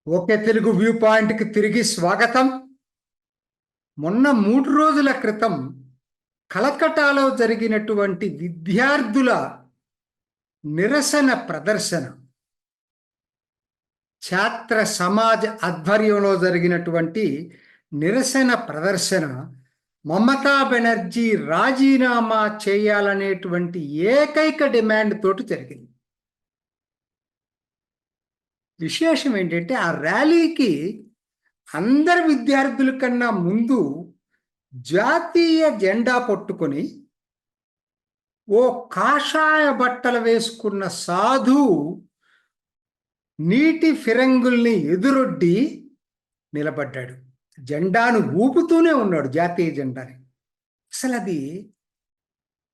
ఒకే Telugu view పాయింట్కి తిరిగి స్వాగతం. మొన్న 3 రోజుల క్రితం కలకటాలో జరిగినటువంటి విద్యార్థుల నిరసన ప్రదర్శన, ఛాత్ర సమాజ్ ఆధ్వర్యంలో జరిగినటువంటి నిరసన ప్రదర్శన మమతా బెనర్జీ రాజీనామా చేయాలనేటువంటి ఏకైక డిమాండ్ తోటి జరిగింది. విశేషం ఏంటంటే ఆ ర్యాలీకి అందరి విద్యార్థుల కన్నా ముందు జాతీయ జెండా పట్టుకొని ఓ కాషాయ బట్టలు వేసుకున్న సాధువు నీటి ఫిరంగుల్ని ఎదురొడ్డి నిలబడ్డాడు. జెండాను ఊపుతూనే ఉన్నాడు, జాతీయ జెండాని. అసలు అది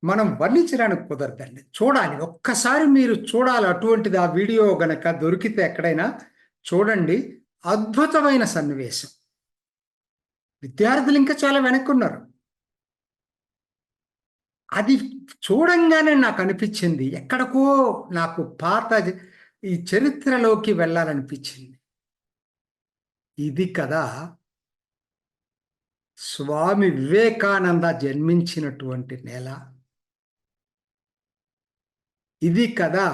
మనం వర్ణించడానికి కుదరదండి. చూడాలి, ఒక్కసారి మీరు చూడాలి. అటువంటిది ఆ వీడియో గనక దొరికితే ఎక్కడైనా చూడండి. అద్భుతమైన సన్నివేశం. విద్యార్థులు ఇంకా చాలా వెనక్కున్నారు. అది చూడంగానే నాకు అనిపించింది, ఎక్కడికో నాకు పాత ఈ చరిత్రలోకి వెళ్ళాలనిపించింది. ఇది కదా స్వామి వివేకానంద జన్మించినటువంటి నేల. ఇది కదా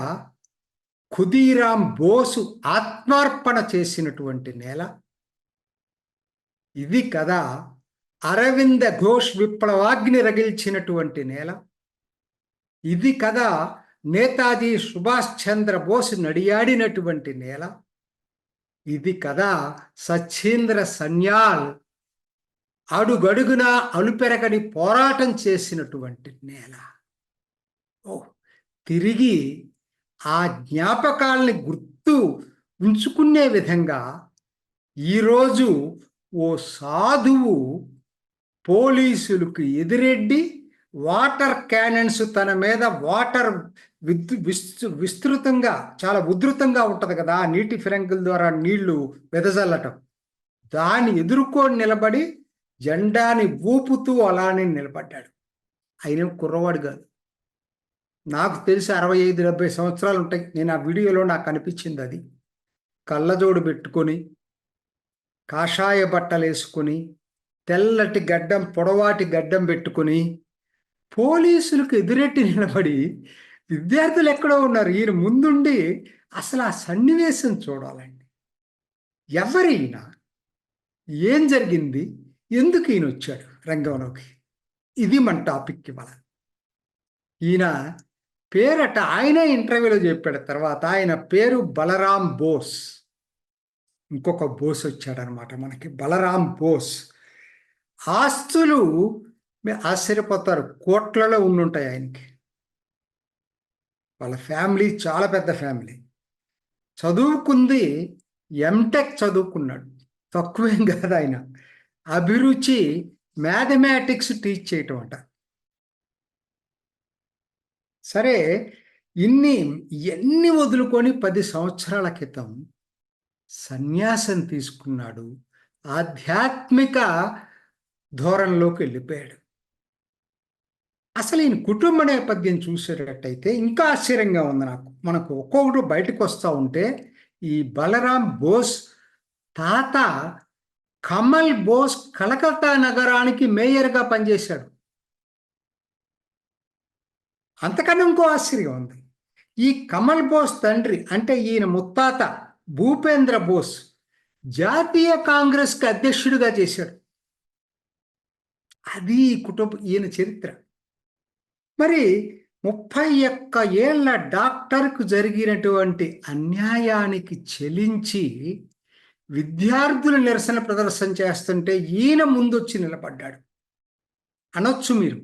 ఖుదీరాం బోసు ఆత్మార్పణ చేసినటువంటి నేల. ఇది కదా అరవింద ఘోష్ విప్లవాగ్ని రగిల్చినటువంటి నేల. ఇది కదా నేతాజీ సుభాష్ చంద్ర బోస్ నడియాడినటువంటి నేల. ఇది కదా సచ్చేంద్ర సన్యాల్ అడుగడుగున అలుపెరగని పోరాటం చేసినటువంటి నేల. తిరిగి ఆ జ్ఞాపకాల్ని గుర్తు ఉంచుకునే విధంగా ఈరోజు ఓ సాధువు పోలీసులకు ఎదురెడ్డి వాటర్ క్యానన్స్, తన మీద వాటర్ విస్తృతంగా, చాలా ఉధృతంగా ఉంటుంది కదా ఆ నీటి ఫిరంగుల ద్వారా నీళ్లు వెదజల్లటం, దాన్ని ఎదుర్కొని నిలబడి జెండాని ఊపుతూ అలానే నిలబడ్డాడు. ఆయన కుర్రవాడు కాదు, నాకు తెలిసి 65-70 సంవత్సరాలు ఉంటాయి. నేను ఆ వీడియోలో నాకు అనిపించింది అది. కళ్ళజోడు పెట్టుకొని, కాషాయ బట్టలు వేసుకొని, తెల్లటి గడ్డం, పొడవాటి గడ్డం పెట్టుకొని పోలీసులకు ఎదురెట్టి నిలబడి, విద్యార్థులు ఎక్కడో ఉన్నారు, ఈయన ముందుండి అసలు ఆ సన్నివేశం చూడాలండి. ఎవరైనా, ఏం జరిగింది, ఎందుకు ఈయన వచ్చాడు రంగంలోకి, ఇది మన టాపిక్ ఇవాళ. ఈయన పేరట ఆయన ఇంటర్వ్యూలో చెప్పాడు. తర్వాత ఆయన పేరు బలరాం బోస్. ఇంకొక బోస్ వచ్చాడనమాట మనకి, బలరాం బోస్. ఆస్తులు ఆశ్చర్యపోతారు, కోట్లలో ఉండుంటాయి ఆయనకి. వాళ్ళ ఫ్యామిలీ చాలా పెద్ద ఫ్యామిలీ. చదువుకుంది ఎంటెక్ చదువుకున్నాడు, తక్కువేం కాదు. ఆయన అభిరుచి మ్యాథమెటిక్స్ టీచ్ చేయటం అంట. సరే, ఇన్ని వదులుకొని 10 సంవత్సరాల క్రితం సన్యాసం తీసుకున్నాడు. ఆధ్యాత్మిక ధోరణిలోకి వెళ్ళిపోయాడు. అసలు ఈయన కుటుంబ నేపథ్యం చూసేటట్టయితే ఇంకా ఆశ్చర్యంగా ఉంది నాకు. మనకు ఒక్కొక్కటి బయటకు వస్తూ ఉంటే, ఈ బలరాం బోస్ తాత కమల్ బోస్ కలకత్తా నగరానికి మేయర్గా పనిచేశాడు. అంతకన్నా ఇంకో ఆశ్చర్యం ఉంది. ఈ కమల్ బోస్ తండ్రి అంటే ఈయన ముత్తాత భూపేంద్ర బోస్ జాతీయ కాంగ్రెస్కి అధ్యక్షుడిగా చేశాడు. అది ఈయన చరిత్ర. మరి 31 ఏళ్ల డాక్టర్కు జరిగినటువంటి అన్యాయానికి చెలించి విద్యార్థులు నిరసన ప్రదర్శన చేస్తుంటే ఈయన ముందొచ్చి నిలబడ్డాడు. అనొచ్చు మీరు,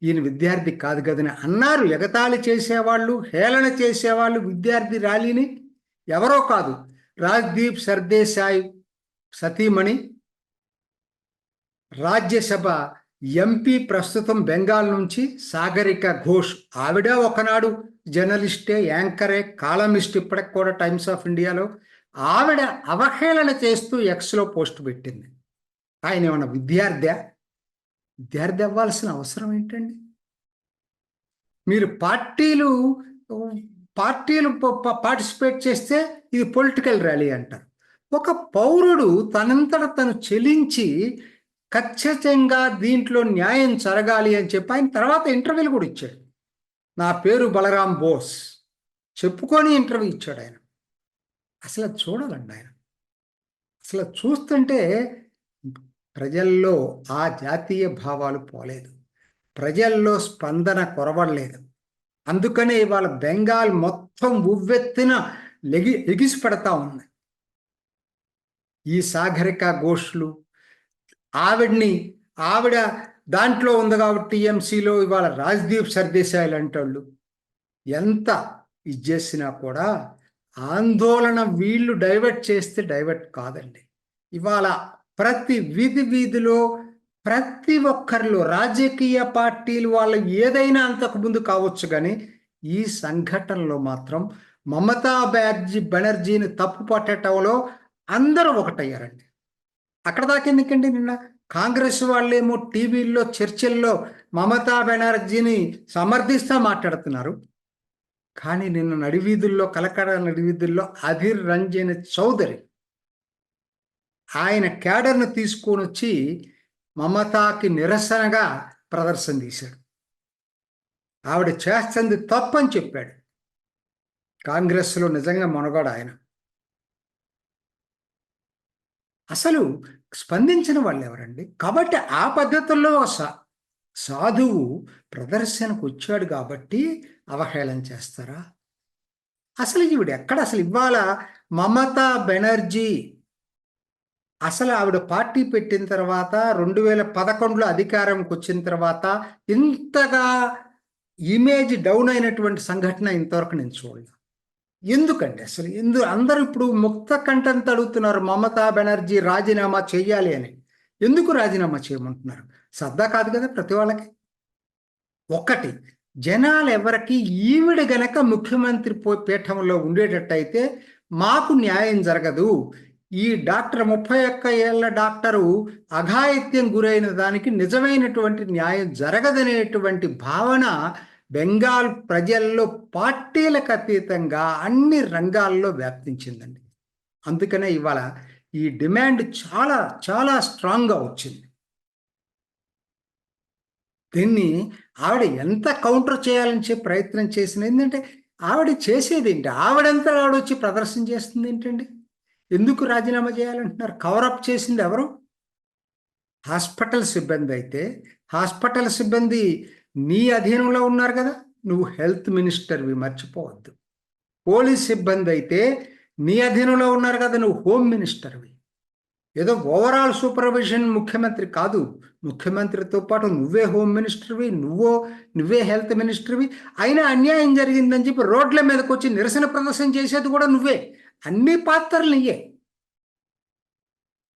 ఈయన విద్యార్థి కాదు కదని అన్నారు. ఎగతాళి చేసేవాళ్ళు, హేళన చేసేవాళ్ళు విద్యార్థి ర్యాలీని ఎవరో కాదు, రాజ్దీప్ సర్దేశాయ్ సతీమణి, రాజ్యసభ ఎంపీ, ప్రస్తుతం బెంగాల్ నుంచి సాగరిక ఘోష్. ఆవిడ ఒకనాడు జర్నలిస్టే, యాంకరే, కాలమిస్ట్, ఇప్పటికి కూడా టైమ్స్ ఆఫ్ ఇండియాలో. ఆవిడ అవహేళన చేస్తూ ఎక్స్లో పోస్ట్ పెట్టింది. ఆయన ఏమన్నా విద్యార్థి అవ్వాల్సిన అవసరం ఏంటండి? మీరు పార్టీలు పార్టిసిపేట్ చేస్తే ఇది పొలిటికల్ ర్యాలీ అంటారు. ఒక పౌరుడు తనంతట తను చెలించి ఖచ్చితంగా దీంట్లో న్యాయం జరగాలి అని చెప్పి ఆయన తర్వాత ఇంటర్వ్యూలు కూడా ఇచ్చాడు. నా పేరు బలరాం బోస్ చెప్పుకొని ఇంటర్వ్యూ ఇచ్చాడు ఆయన. అసలు అది చూడాలండి ఆయన. అసలు చూస్తుంటే ప్రజల్లో ఆ జాతీయ భావాలు పోలేదు, ప్రజల్లో స్పందన కొరవడలేదు. అందుకనే ఇవాళ బెంగాల్ మొత్తం ఉవ్వెత్తిన ఎగిసి పడతా ఉంది. ఈ సాగరిక ఘోష్లు ఆవిడ దాంట్లో ఉంది కాబట్టి టీఎంసీలో ఇవాళ రాజ్దీప్ సర్దేశాయ్ అంటాళ్ళు ఎంత ఇది చేసినా కూడా ఆందోళన వీళ్ళు డైవర్ట్ చేస్తే డైవర్ట్ కాదండి. ఇవాళ ప్రతి వీధిలో ప్రతి ఒక్కరిలో రాజకీయ పార్టీలు వాళ్ళు ఏదైనా అంతకుముందు కావచ్చు, కానీ ఈ సంఘటనలో మాత్రం మమతా బెనర్జీని తప్పు పట్టడంలో అందరూ ఒకటయ్యారండి. అక్కడ దాకా ఎందుకండి, నిన్న కాంగ్రెస్ వాళ్ళేమో టీవీల్లో చర్చల్లో మమతా బెనర్జీని సమర్థిస్తూ మాట్లాడుతున్నారు. కానీ నిన్న నడివీధుల్లో, కలకడ నడివీధుల్లో అధీర్ రంజన్ చౌదరి ఆయన క్యాడర్ను తీసుకొని వచ్చి మమతాకి నిరసనగా ప్రదర్శన తీశాడు. ఆవిడ చేస్తుంది తప్పని చెప్పాడు. కాంగ్రెస్లో నిజంగా మొనగాడు ఆయన. అసలు స్పందించిన వాళ్ళు ఎవరండి? కాబట్టి ఆ పద్ధతుల్లో సాధువు ప్రదర్శనకు వచ్చాడు కాబట్టి అవహేళన చేస్తారా? అసలు ఈవిడ ఎక్కడ? అసలు ఇవాళ మమతా బెనర్జీ అసలు ఆవిడ పార్టీ పెట్టిన తర్వాత 2011లో అధికారంకి వచ్చిన తర్వాత ఇంతగా ఇమేజ్ డౌన్ అయినటువంటి సంఘటన ఇంతవరకు నేను చూడలేదు. ఎందుకండి అసలు? అందరూ ఇప్పుడు ముక్త కంఠంతో అడుగుతున్నారు మమతా బెనర్జీ రాజీనామా చెయ్యాలి అని. ఎందుకు రాజీనామా చేయమంటున్నారు? సరదా కాదు కదా ప్రతి వాళ్ళకి. ఒకటి, జనాలు ఎవరికి ఈవిడ గనక ముఖ్యమంత్రి పీఠంలో ఉండేటట్టయితే మాకు న్యాయం జరగదు, ఈ డాక్టర్ 31 ఏళ్ల డాక్టరు అఘాయిత్యం గురైన దానికి నిజమైనటువంటి న్యాయం జరగదనేటువంటి భావన బెంగాల్ ప్రజల్లో పార్టీలకు అతీతంగా అన్ని రంగాల్లో వ్యాప్తించిందండి. అందుకనే ఇవాళ ఈ డిమాండ్ చాలా చాలా స్ట్రాంగ్గా వచ్చింది. దీన్ని ఆవిడ ఎంత కౌంటర్ చేయాలని చెప్పి ప్రయత్నం చేసిన, ఏంటంటే ఆవిడ చేసేది ఏంటి? ఆవిడంతా ఆవిడ వచ్చి ప్రదర్శన చేస్తుంది ఏంటండి? ఎందుకు రాజీనామా చేయాలంటున్నారు? కవరప్ చేసింది ఎవరు? హాస్పిటల్ సిబ్బంది. అయితే హాస్పిటల్ సిబ్బంది నీ అధీనంలో ఉన్నారు కదా, నువ్వు హెల్త్ మినిస్టర్వి, మర్చిపోవద్దు. పోలీస్ సిబ్బంది అయితే నీ అధీనంలో ఉన్నారు కదా, నువ్వు హోమ్ మినిస్టర్వి. ఏదో ఓవరాల్ సూపర్విజన్ ముఖ్యమంత్రి కాదు, ముఖ్యమంత్రితో పాటు నువ్వే హోమ్ మినిస్టర్వి, నువ్వే హెల్త్ మినిస్టర్వి. అయినా అన్యాయం జరిగిందని చెప్పి రోడ్ల మీదకి వచ్చి నిరసన ప్రదర్శన చేసేది కూడా నువ్వే. అన్ని పాత్రలు నీయే.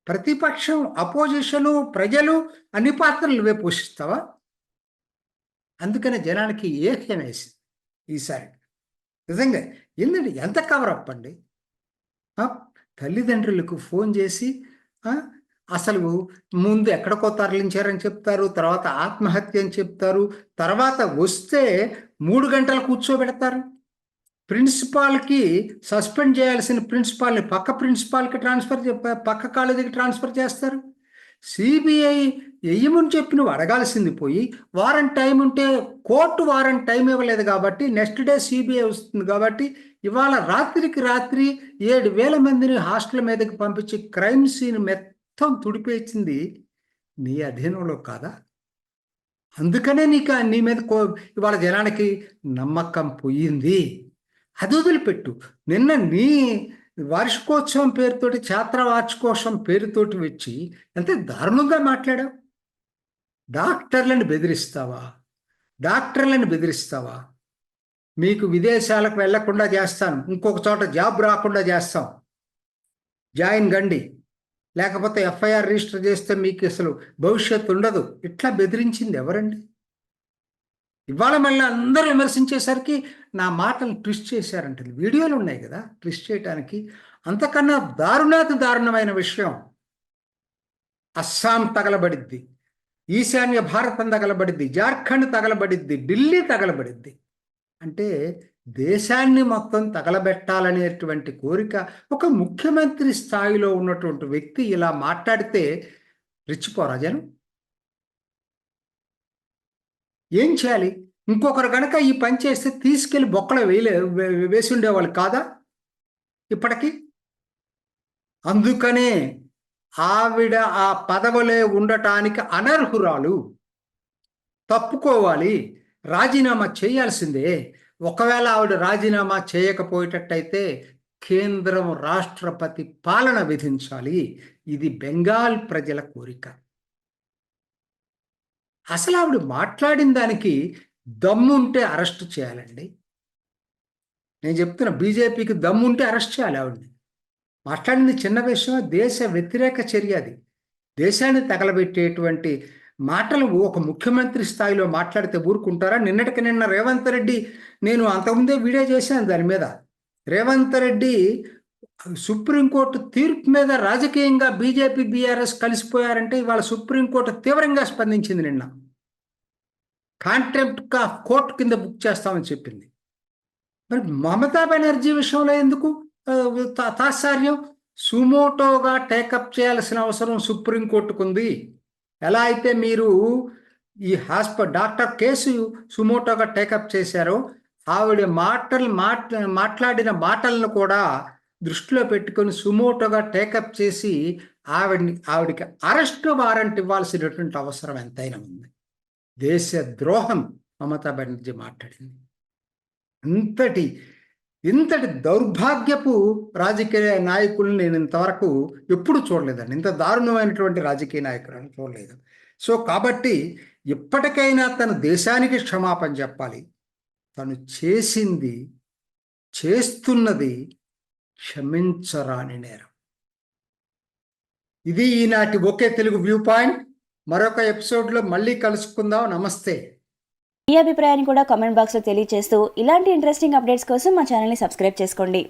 ప్రతిపక్షం, అపోజిషను, ప్రజలు అన్ని పాత్రలు నువ్వే పోషిస్తావా? అందుకనే జనానికి ఏకం వేసింది ఈసారి. నిజంగా ఏంటంటే ఎంత కవరప్ అండి. తల్లిదండ్రులకు ఫోన్ చేసి అసలు ముందు ఎక్కడికో తరలించారని చెప్తారు, తర్వాత ఆత్మహత్య అని చెప్తారు, తర్వాత వస్తే 3 గంటలు కూర్చోబెడతారు. ప్రిన్సిపాల్కి సస్పెండ్ చేయాల్సిన ప్రిన్సిపాల్ని పక్క ప్రిన్సిపాల్కి పక్క కాలేజీకి ట్రాన్స్ఫర్ చేస్తారు. సిబిఐ వెయ్యమని చెప్పి నువ్వు అడగాల్సింది పోయి వారం టైం ఉంటే కోర్టు వారం టైం ఇవ్వలేదు కాబట్టి నెక్స్ట్ డే సిబిఐ వస్తుంది కాబట్టి ఇవాళ రాత్రికి రాత్రి 7,000 మందిని హాస్టల్ మీదకి పంపించి క్రైమ్ సీన్ మొత్తం తుడిపేసింది నీ అధీనంలో కాదా? అందుకనే నీ మీద ఇవాళ జనానికి నమ్మకం పోయింది. అది వదిలిపెట్టు. నిన్న నీ వార్షికోత్సవం పేరుతోటి, ఛాత్ర వార్షికోత్సవం పేరుతోటి వచ్చి ఎంత దారుణంగా మాట్లాడావు. డాక్టర్లను బెదిరిస్తావా? మీకు విదేశాలకు వెళ్లకుండా చేస్తాను, ఇంకొక చోట జాబ్ రాకుండా చేస్తాం, జాయిన్ గండి, లేకపోతే ఎఫ్ఐఆర్ రిజిస్టర్ చేస్తే మీకు అసలు భవిష్యత్తు ఉండదు. ఇట్లా బెదిరించింది ఎవరండి? ఇవాళ మళ్ళీ అందరూ విమర్శించేసరికి నా మాటలు ట్విస్ట్ చేశారంటే వీడియోలు ఉన్నాయి కదా ట్విస్ట్ చేయడానికి. అంతకన్నా దారుణమైన విషయం, అస్సాం తగలబడిద్ది, ఈశాన్య భారతం తగలబడిద్ది, జార్ఖండ్ తగలబడిద్ది, ఢిల్లీ తగలబడిద్ది. అంటే దేశాన్ని మొత్తం తగలబెట్టాలనేటువంటి కోరిక ఒక ముఖ్యమంత్రి స్థాయిలో ఉన్నటువంటి వ్యక్తి ఇలా మాట్లాడితే రెచ్చిపోరా జనం? ఏం చేయాలి? ఇంకొకరు గనక ఈ పని చేస్తే తీసుకెళ్లి బొక్కలో వేసి ఉండేవాళ్ళు కాదా ఇప్పటికి? అందుకనే ఆవిడ ఆ పదవిలో ఉండటానికి అనర్హురాలు, తప్పుకోవాలి, రాజీనామా చేయాల్సిందే. ఒకవేళ ఆవిడ రాజీనామా చేయకపోయేటట్టయితే కేంద్రం రాష్ట్రపతి పాలన విధించాలి. ఇది బెంగాల్ ప్రజల కోరిక. అసలు ఆవిడ మాట్లాడిన దానికి దమ్ముంటే అరెస్ట్ చేయాలండి. నేను చెప్తున్నా, బీజేపీకి దమ్ముంటే అరెస్ట్ చేయాలి ఆవిడని. మాట్లాడింది చిన్న విషయం, దేశ వ్యతిరేక చర్య అది. దేశాన్ని తగలబెట్టేటువంటి మాటలు ఒక ముఖ్యమంత్రి స్థాయిలో మాట్లాడితే ఊరుకుంటారా? నిన్న రేవంత్ రెడ్డి, నేను అంతకుముందే వీడియో చేశాను దాని మీద. రేవంత్ రెడ్డి సుప్రీంకోర్టు తీర్పు మీద రాజకీయంగా బీజేపీ బీఆర్ఎస్ కలిసిపోయారంటే ఇవాళ సుప్రీంకోర్టు తీవ్రంగా స్పందించింది. నిన్న కాంటెంప్ట్ ఆఫ్ కోర్టు కింద బుక్ చేస్తామని చెప్పింది. మరి మమతా బెనర్జీ విషయంలో ఎందుకు తాత్సార్యం? సుమోటోగా టేకప్ చేయాల్సిన అవసరం సుప్రీంకోర్టుకు ఉంది. ఎలా అయితే మీరు ఈ డాక్టర్ కేసు సుమోటోగా టేకప్ చేశారో, ఆవిడ మాట్లాడిన మాటలను కూడా దృష్టిలో పెట్టుకొని సుమోటోగా టేకప్ చేసి ఆవిడికి అరెస్ట్ వారెంట్ ఇవ్వాల్సినటువంటి అవసరం ఎంతైనా ఉంది. దేశ ద్రోహం మమతా బెనర్జీ మాట్లాడింది. ఇంతటి దౌర్భాగ్యపు రాజకీయ నాయకులను నేను ఇంతవరకు ఎప్పుడు చూడలేదండి. ఇంత దారుణమైనటువంటి రాజకీయ నాయకులను చూడలేదు. సో కాబట్టి ఇప్పటికైనా తను దేశానికి క్షమాపణ చెప్పాలి. తను చేసింది, చేస్తున్నది క్షమించరాని నేరం. ఇది ఈనాటి ఒకే తెలుగు వ్యూ పాయింట్. మరొక ఎపిసోడ్లో మళ్ళీ కలుసుకుందాం. నమస్తే. మీ అభిప్రాయాన్ని కూడా కామెంట్ బాక్స్లో తెలియజేస్తూ ఇలాంటి ఇంట్రెస్టింగ్ అప్డేట్స్ కోసం మా ఛానల్ని సబ్స్క్రైబ్ చేసుకోండి.